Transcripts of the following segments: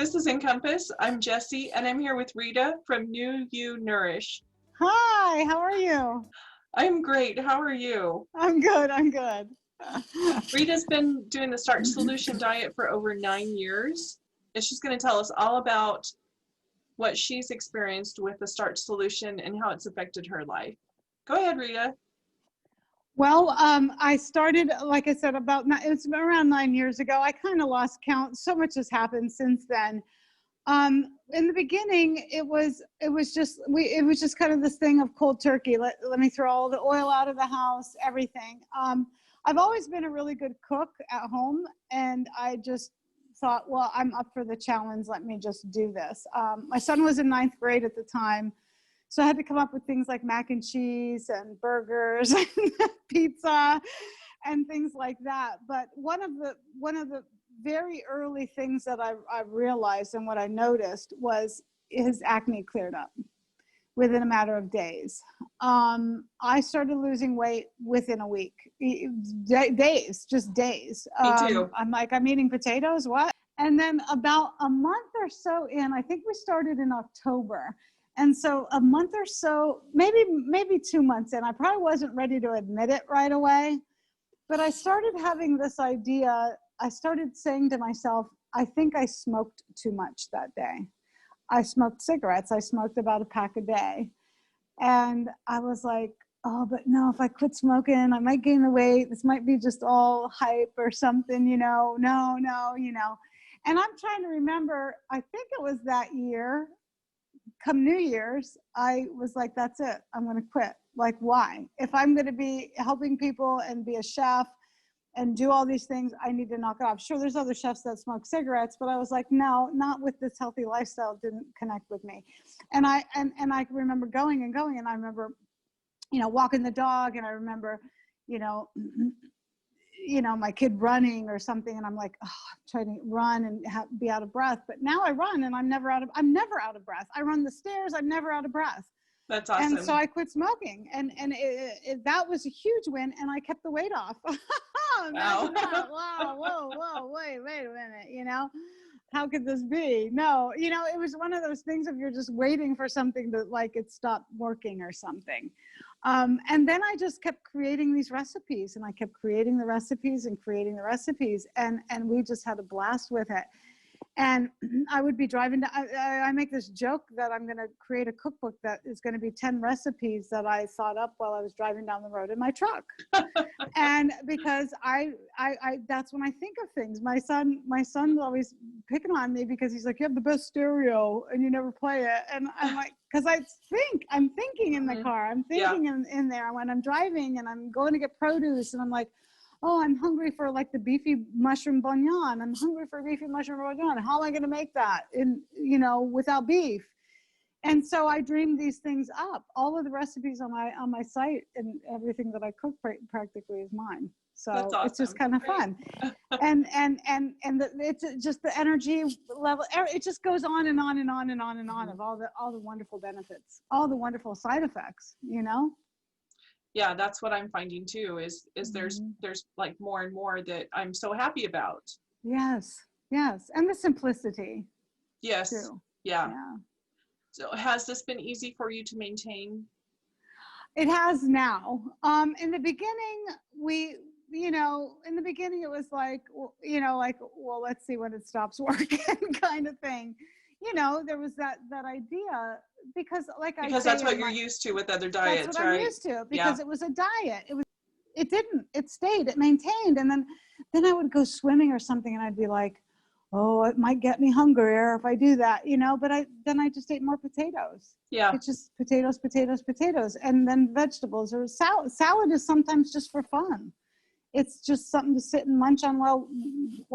This is Encompass. I'm Jessie, and I'm here with Rita from NuYu Nourish. Hi, how are you? I'm great. How are you? I'm good. Rita's been doing the Starch Solution diet for over 9 years, and she's going to tell us all about what she's experienced with the Starch Solution and how it's affected her life. Go ahead, Rita. Well, I started, like I said, it's been around 9 years ago. I kind of lost count. So much has happened since then. In the beginning, it was just kind of this thing of cold turkey. Let me throw all the oil out of the house, everything. I've always been a really good cook at home, and I just thought, well, I'm up for the challenge. Let me just do this. My son was in 9th grade at the time, so I had to come up with things like mac and cheese and burgers and pizza and things like that. But one of the very early things that I realized and what I noticed was his acne cleared up within a matter of days. I started losing weight within a week, just days. Me too. I'm like, I'm eating potatoes, what? And then about a month or so in, I think we started in October. And so a month or so, maybe 2 months in, I probably wasn't ready to admit it right away, but I started having this idea. I started saying to myself, I think I smoked too much that day. I smoked cigarettes. I smoked about a pack a day. And I was like, oh, but no, if I quit smoking, I might gain the weight. This might be just all hype or something, no. And I'm trying to remember, I think it was that year, come New Year's, I was like, that's it. I'm going to quit. Like, why? If I'm going to be helping people and be a chef and do all these things, I need to knock it off. Sure, there's other chefs that smoke cigarettes, but I was like, no, not with this healthy lifestyle. It didn't connect with me. And I remember going, and I remember, walking the dog, and I remember, my kid running or something, and I'm like, oh, I'm trying to run and be out of breath. But now I run, and I'm never out of breath. I run the stairs, I'm never out of breath. That's awesome. And so I quit smoking, and that was a huge win, and I kept the weight off. Wow. Whoa, wait a minute, how could this be? No, it was one of those things of you're just waiting for something to, like, it stopped working or something. And then I just kept creating these recipes, and I kept creating the recipes, and we just had a blast with it. And I would be driving I make this joke that I'm going to create a cookbook that is going to be 10 recipes that I thought up while I was driving down the road in my truck. And because I that's when I think of things. My son's always picking on me because he's like, you have the best stereo and you never play it. And I'm like, because I'm thinking in the car, I'm thinking in there when I'm driving and I'm going to get produce, and I'm like, oh, I'm hungry for like the beefy mushroom bouillon. I'm hungry for beefy mushroom bouillon. How am I going to make that without beef? And so I dreamed these things up. All of the recipes on my site and everything that I cook practically is mine. So awesome. It's just kind of fun. and it's just the energy level. It just goes on and on and on and on and on of all the wonderful benefits, all the wonderful side effects, Yeah, that's what I'm finding too, is there's like more and more that I'm so happy about. Yes. And the simplicity. Yes. Too. Yeah. So has this been easy for you to maintain? It has now. In the beginning, it was like, well, let's see when it stops working kind of thing. There was that idea because that's what you're used to with other diets, that's what right? I'm used to, because it was a diet. It stayed, it maintained. And then I would go swimming or something, and I'd be like, oh, it might get me hungrier if I do that, but then I just ate more potatoes. Yeah. It's just potatoes, and then vegetables or salad. Salad is sometimes just for fun. It's just something to sit and munch on. Well,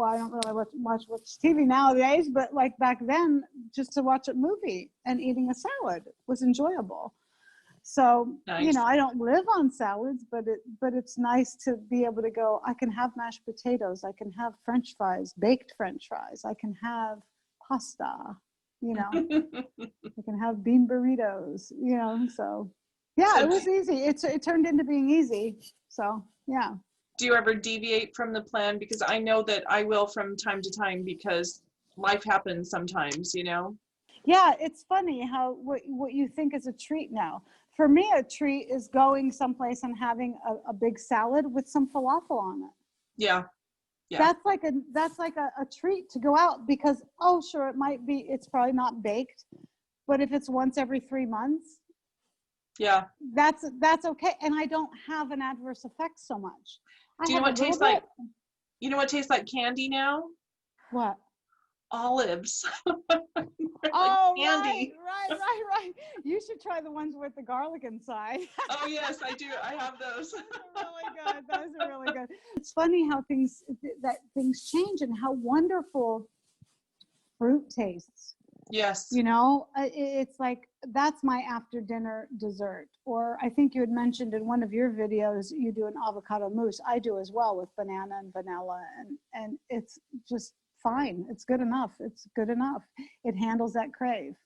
I don't really watch TV nowadays, but like back then, just to watch a movie and eating a salad was enjoyable. So, nice. I don't live on salads, but it's nice to be able to go, I can have mashed potatoes, I can have French fries, baked French fries, I can have pasta, I can have bean burritos, so yeah, it was easy. It turned into being easy. So, yeah. Do you ever deviate from the plan? Because I know that I will from time to time, because life happens sometimes, you know? Yeah, it's funny how what you think is a treat now. For me, a treat is going someplace and having a big salad with some falafel on it. Yeah. Yeah. That's like a treat to go out because, oh, sure, it's probably not baked, but if it's once every 3 months, Yeah. that's okay. And I don't have an adverse effect so much. Do you know what tastes like? You know what tastes like candy now? What? Olives. Oh, candy. right. You should try the ones with the garlic inside. Oh yes, I do. I have those. Those are really good. It's funny how things change and how wonderful fruit tastes. Yes. You know, it's like, that's my after dinner dessert. Or I think you had mentioned in one of your videos, you do an avocado mousse. I do as well with banana and vanilla. And it's just fine. It's good enough. It handles that crave.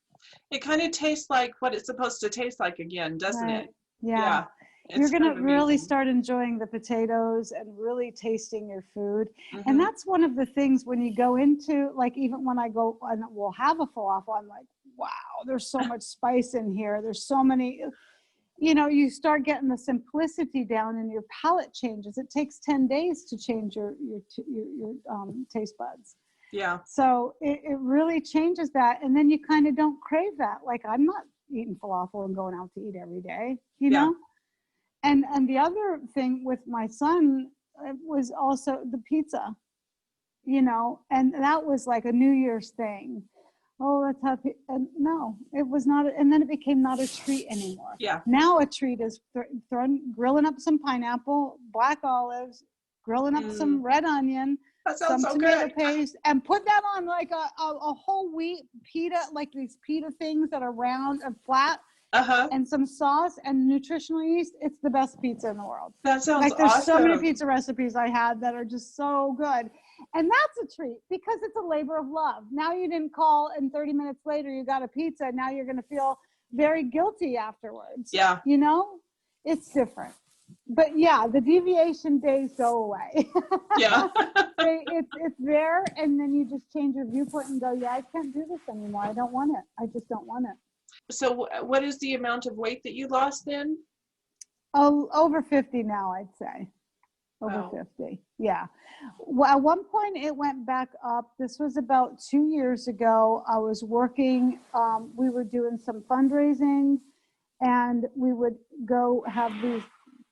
It kind of tastes like what it's supposed to taste like again, doesn't Right. it? Yeah. You're going to really start enjoying the potatoes and really tasting your food. Mm-hmm. And that's one of the things when you go into, like, even when I go and we'll have a falafel, I'm like, wow, there's so much spice in here. There's so many, you know, you start getting the simplicity down and your palate changes. It takes 10 days to change your taste buds. Yeah. So it really changes that. And then you kind of don't crave that. Like, I'm not eating falafel and going out to eat every day, you know? And the other thing with my son was also the pizza, you know, and that was like a New Year's thing. Oh, let's have and no, it was not. And then it became not a treat anymore. Yeah. Now a treat is grilling up some pineapple, black olives, grilling up some red onion, some tomato paste, and put that on like a whole wheat pita, like these pita things that are round and flat. And some sauce and nutritional yeast. It's the best pizza in the world. That sounds like, there's awesome. so many pizza recipes I had that are just so good. And that's a treat because it's a labor of love. Now you didn't call and 30 minutes later you got a pizza. Now you're going to feel very guilty afterwards. Yeah. You know, it's different. But yeah, the deviation days go away. Yeah. It's there, and then you just change your viewpoint and go, yeah, I can't do this anymore. I don't want it. I just don't want it. So what is the amount of weight that you lost then? Oh, over 50 now, I'd say. Over 50. Yeah. Well, at one point it went back up. This was about 2 years ago. I was working, we were doing some fundraising, and we would go have these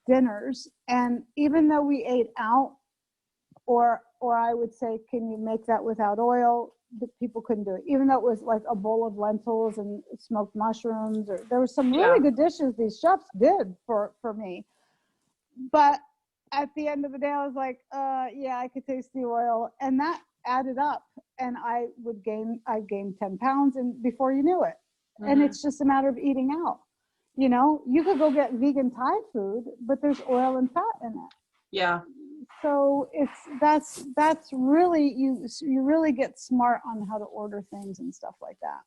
dinners. And even though we ate out, or I would say, can you make that without oil? The people couldn't do it, even though it was like a bowl of lentils and smoked mushrooms, or there were some really good dishes these chefs did for me. But at the end of the day, I was like, yeah, I could taste the oil, and that added up, and I gained 10 pounds, and before you knew it. And it's just a matter of eating out. You know, you could go get vegan Thai food, but there's oil and fat in it. Yeah. So that's really, you really get smart on how to order things and stuff like that.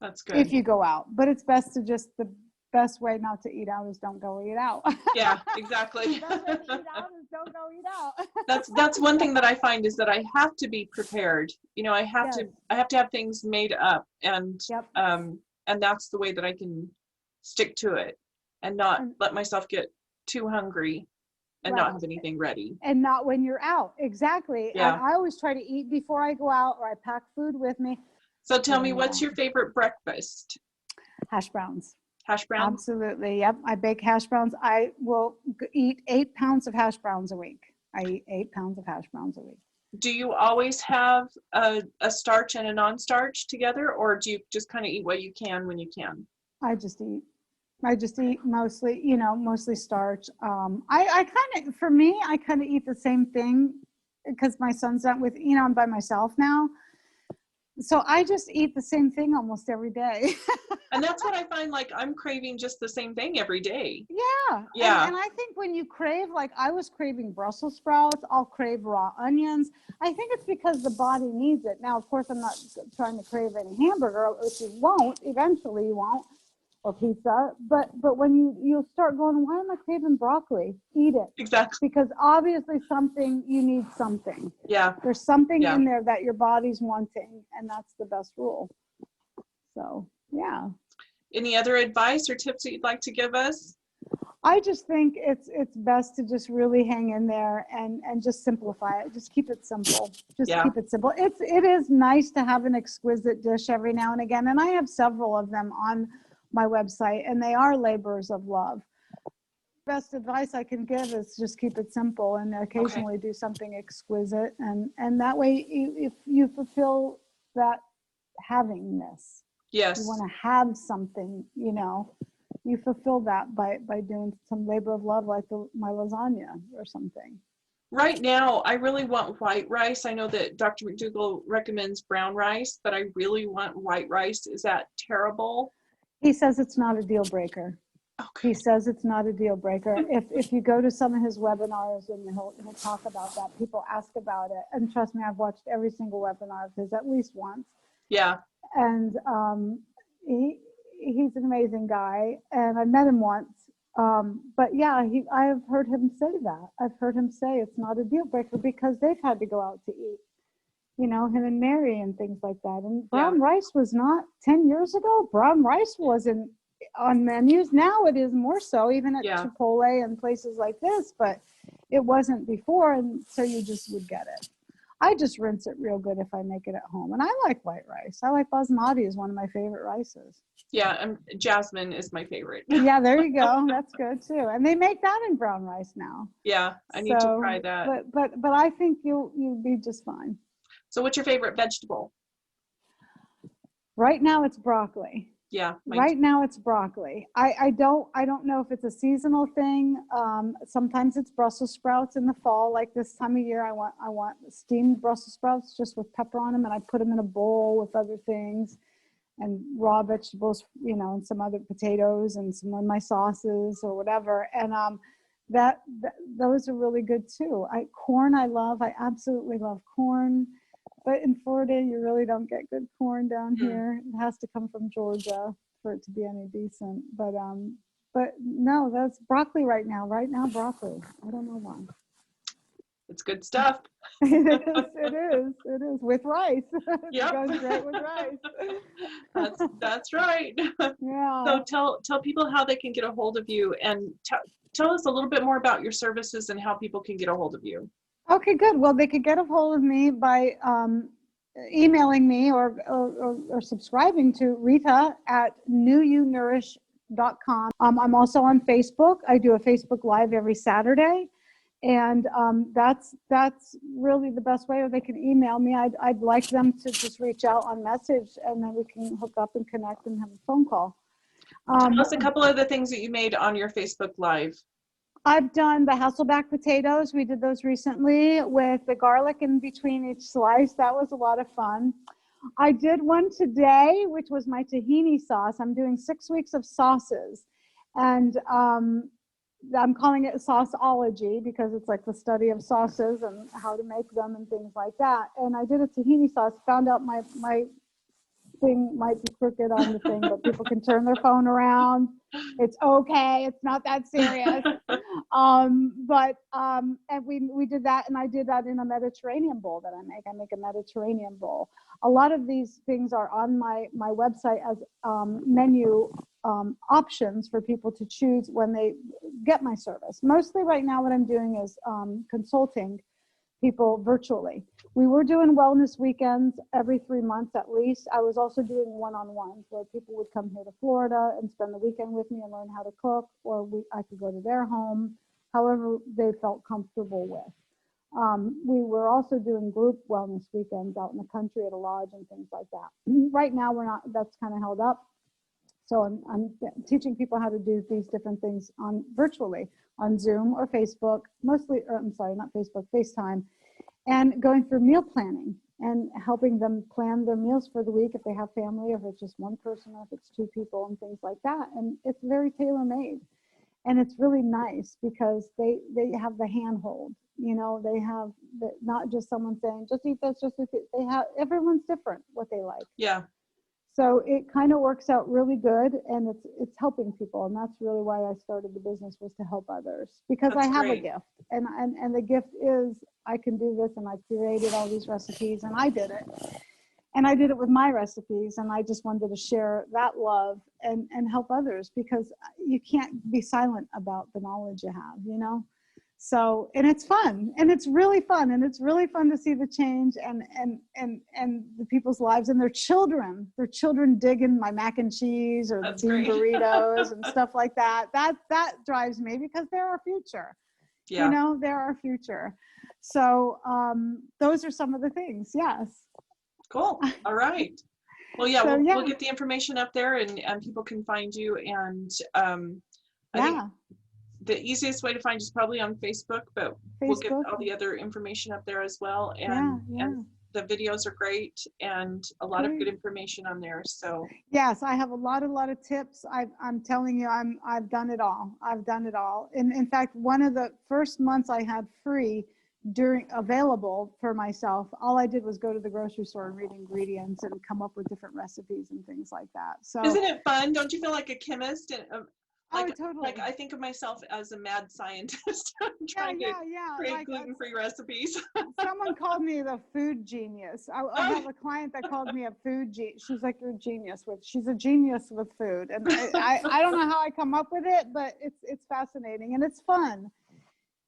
That's good. If you go out, but it's best to the best way not to eat out is don't go eat out. Yeah, exactly. The best way to eat out is don't go eat out. That's one thing that I find is that I have to be prepared. You know, I have to have things made up, and that's the way that I can stick to it and not let myself get too hungry and not have anything ready. And not when you're out. Exactly. Yeah. And I always try to eat before I go out, or I pack food with me. So tell me, what's your favorite breakfast? Hash browns. Hash browns? Absolutely. Yep. I bake hash browns. I will eat 8 pounds of hash browns a week. I eat 8 pounds of hash browns a week. Do you always have a starch and a non-starch together, or do you just kind of eat what you can when you can? I just eat mostly starch. I kind of, for me, I kind of eat the same thing because my son's not with, I'm by myself now. So I just eat the same thing almost every day. And that's what I find, like, I'm craving just the same thing every day. Yeah. Yeah. And I think when you crave, like I was craving Brussels sprouts, I'll crave raw onions. I think it's because the body needs it. Now, of course, I'm not trying to crave any hamburger, which you won't. Eventually you won't. or pizza. But when you'll start going, why am I craving broccoli? Eat it. Exactly. Because obviously you need something. Yeah. There's something Yeah. in there that your body's wanting, and that's the best rule. So, yeah. Any other advice or tips that you'd like to give us? I just think it's best to just really hang in there and just simplify it. Just keep it simple. Just keep it simple. It is nice to have an exquisite dish every now and again, and I have several of them on my website, and they are labors of love. Best advice I can give is just keep it simple and occasionally do something exquisite, and that way if you fulfill that havingness. Yes. You want to have something, you fulfill that by doing some labor of love, like my lasagna or something. Right now, I really want white rice. I know that Dr. McDougall recommends brown rice, but I really want white rice. Is that terrible? He says it's not a deal breaker. Okay. He says it's not a deal breaker. If you go to some of his webinars, and he'll talk about that, people ask about it. And trust me, I've watched every single webinar of his at least once. Yeah. And he's an amazing guy, and I met him once. But yeah, I've heard him say that. I've heard him say it's not a deal breaker because they've had to go out to eat, him and Mary and things like that. And brown rice was not 10 years ago. Brown rice wasn't on menus. Now it is more so, even at Chipotle and places like this, but it wasn't before. And so you just would get it. I just rinse it real good if I make it at home. And I like white rice. I like basmati is one of my favorite rices. Yeah, jasmine is my favorite. Yeah, there you go. That's good too. And they make that in brown rice now. Yeah, I need to try that. But I think you'll be just fine. So what's your favorite vegetable? Right now it's broccoli. Yeah. Right now it's broccoli. I don't know if it's a seasonal thing. Sometimes it's Brussels sprouts in the fall. Like this time of year, I want steamed Brussels sprouts just with pepper on them, and I put them in a bowl with other things and raw vegetables, and some other potatoes and some of my sauces or whatever. And those are really good too. Corn I love. I absolutely love corn. But in Florida, you really don't get good corn down here. It has to come from Georgia for it to be any decent. But no, that's broccoli right now. Right now, broccoli. I don't know why. It's good stuff. It is with rice. Yep. It goes great with rice. That's right. Yeah. So tell people how they can get a hold of you, and tell us a little bit more about your services and how people can get a hold of you. Okay, good. Well, they could get a hold of me by emailing me or subscribing to Rita at NuYuNourish.com. I'm also on Facebook. I do a Facebook Live every Saturday, and that's really the best way. Or they can email me. I'd like them to just reach out on message, and then we can hook up and connect and have a phone call. Tell us a couple of the things that you made on your Facebook Live. I've done the Hasselback potatoes. We did those recently with the garlic in between each slice. That was a lot of fun. I did one today, which was my tahini sauce. I'm doing 6 weeks of sauces. And I'm calling it sauceology because it's like the study of sauces and how to make them and things like that. And I did a tahini sauce, found out my thing might be crooked on the thing, but people can turn their phone around. It's okay. It's not that serious. And we did that, and I did that in a Mediterranean bowl that I make. I make a Mediterranean bowl. A lot of these things are on my website as menu options for people to choose when they get my service. Mostly right now what I'm doing is consulting people virtually. We were doing wellness weekends every 3 months at least. I was also doing one-on-ones where people would come here to Florida and spend the weekend with me and learn how to cook, or I could go to their home, however they felt comfortable with. We were also doing group wellness weekends out in the country at a lodge and things like that. Right now that's kind of held up. So I'm teaching people how to do these different things virtually on Zoom or Facebook, FaceTime, and going through meal planning and helping them plan their meals for the week if they have family, or if it's just one person, or if it's 2 people and things like that. And it's very tailor-made. And it's really nice because they have the handhold, they have not just someone saying, just eat this, just eat it. Everyone's different what they like. Yeah. So it kind of works out really good, and it's helping people, and that's really why I started the business, was to help others, because That's I have great. a gift, and the gift is I can do this, and I created all these recipes, and I did it, and I did it with my recipes, and I just wanted to share that love and help others, because you can't be silent about the knowledge you have, you know. So, and it's fun, and it's really fun, and it's really fun to see the change and the people's lives, and their children digging my mac and cheese or That's the bean great. burritos and stuff like that. That drives me, because they're our future. Yeah. You know, they're our future. So those are some of the things. Yes. Cool. All right. Well, yeah, So, we'll get the information up there, and people can find you. And I think the easiest way to find you is probably on Facebook, but we'll get all the other information up there as well. And, and the videos are great, and a lot of good information on there. So yes, I have a lot of tips. I'm telling you, I've done it all. I've done it all. In fact, one of the first months I had free available for myself, all I did was go to the grocery store and read ingredients and come up with different recipes and things like that. So isn't it fun? Don't you feel like a chemist? And totally. Like I think of myself as a mad scientist trying to create like gluten-free recipes. Someone called me the food genius. I have a client that called me a food genius. She's like, you're a genius she's a genius with food. And I don't know how I come up with it, but it's fascinating, and it's fun,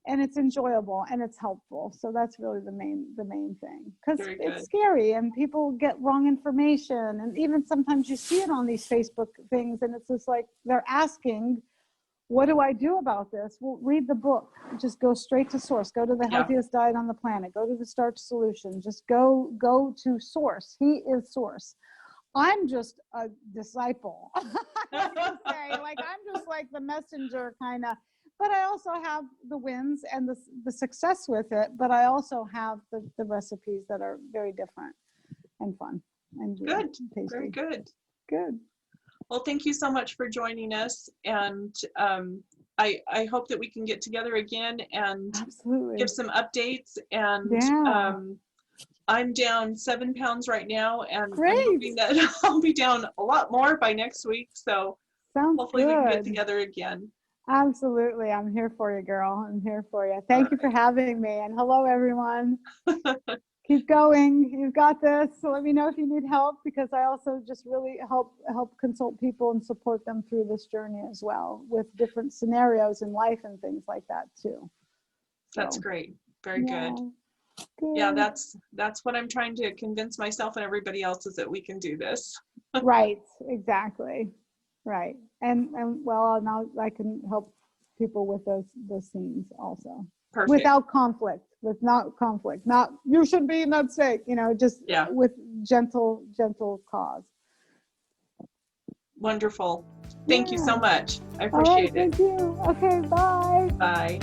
and it's enjoyable, and it's helpful. So that's really the main thing, because it's scary, and people get wrong information, and even sometimes you see it on these Facebook things, and it's just like they're asking, what do I do about this? Well, read the book. Just go straight to source. Go to the healthiest diet on the planet. Go to the Starch Solution. Just go to source. He is source. I'm just a disciple. I would say, like, I'm just like the messenger kind of. But I also have the wins and the success with it. But I also have the recipes that are very different and fun and good. Tasty. Very good. Good. Well, thank you so much for joining us. And I hope that we can get together again and give some updates. And I'm down 7 pounds right now, and I'm hoping that I'll be down a lot more by next week. So hopefully we can get together again. Absolutely. I'm here for you, girl. I'm here for you. Thank you for having me. And hello, everyone. Keep going. You've got this. So let me know if you need help, because I also just really help consult people and support them through this journey as well, with different scenarios in life and things like that too. So, that's great. Very good. Yeah, that's what I'm trying to convince myself and everybody else, is that we can do this. Right. Exactly. Right. And well, now I can help people with those scenes also. Perfect. Without conflict, not you should be in that state, just with gentle cause. Wonderful. Thank you so much. I appreciate it. Thank you. Okay, bye. Bye.